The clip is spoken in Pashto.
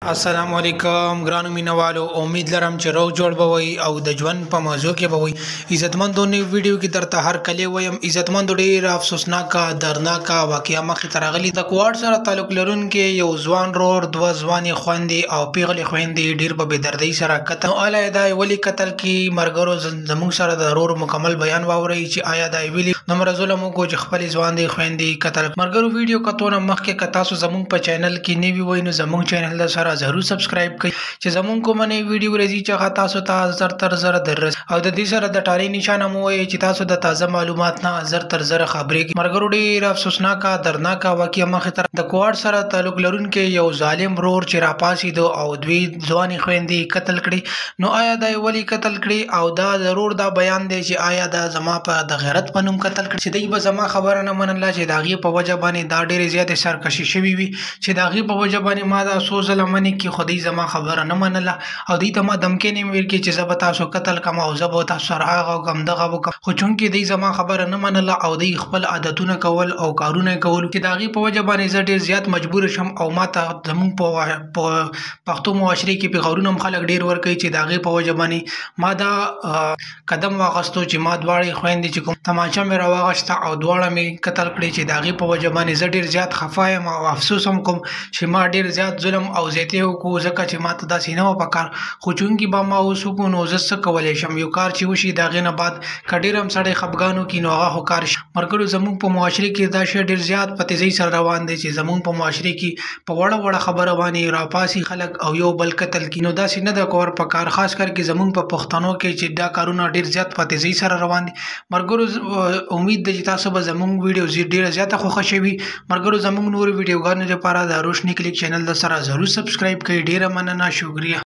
السلام علیکم ګرانو مینوالو امید لرم چې روغ جوړ بوي او د ژوند په موضوع کې بوي عزتمندو نو ویډیو کې درته هر کله وایم عزتمندو ډیر افسوسناک درناک واقعیا مخې ترغلي د کوارد سره تعلق لرونکي یو ځوان رور دوه ځواني خويندې او پیغلې خويندې ډیر په بيدردۍ سره قتل اله دا ولی قتل کې مرګرو زموږ سره د رور مکمل بیان واوري چې آیا دا ویلي نمبر ظلم کو چې خپل ځوان دي خويندې قتل مرګرو ویډیو کتونه مخکې کتا سو زموږ په چینل کې نیوي وای نو زموږ چینل سره ضرور سبسکرایب کړئ چې زمونږ کومه ویډیو راځي چې هغه تاسو ته زر تر زر درس او د دې سره د ټالی نشانه مو وي چې تاسو د تازه معلومات نه زر تر زر خبرې مرګرو ډیر افسوسناک درناک واقعیا مخې تر د کوارد سره تعلق لرونکي یو ظالم رور چې راپاسي دو او دوی ځواني خويندې قتل کړي نو آیا دا ولی قتل کړي او دا ضرور دا بیان دی چې آیا دا زما په د غیرت پنوم قتل کړي چې دوی به زما خبره نه منله چې داغي په وجه باندې دا ډیره زیاته سرکشي شوی وي چې داغي په وجه باندې ما دا سو ظلمنه کې خدای زما خبره نه منله او دوی ته ما دمکې نه ویل کې چې زه به تاسو قتل کوم او زه به تاسو سره هغه کوم دغه وکم خو چونکې دوی زما خبره نه منله او دوی خپل عادتونه کول او کارونه کول چې داغي په وجه باندې زه ډیر زیات مجبور شم او ما ته زمون په پښتو معاشري کې پیغورونه خلک ډیر ور کوي چې داغي په وجه باندې ما دا قدم واغستو چې ما دواړي خويندې چې کوم تماچا مې راوغشته او دواړه مې قتل کړي چې داغي په وجه باندې زه ډیر زیات خفایم او افسوس هم کوم چې ما ډیر زیات ظلم او زیاته کو ځکه چې ماته دا سینه په کار خو چونکی با ما اوسو کو نو زس کولای شم یو کار چې وشي دا غنه بعد کډیرم سړی خفګانو کې نو هغه کار مرګرو زموږ په معاشري کې دا شی ډیر زیات په تیزی سره روان دي چې زموږ په معاشري کې په وړه خبره باندې راپاسي خلک او یو بل قتل کې نو دا سینه د کور په کار خاص کر کې زموږ په پښتنو کې چې دا کارونه ډیر زیات په تیزی سره روان دي مرګرو امید ده چې تاسو به زموږ ویډیو ډیر زیاته خوښ شي مرګرو زموږ نور ویډیوګانو لپاره د روشنی کلیک چینل سره ضرور سبسکرایب کړئ ډیره مننه شکریہ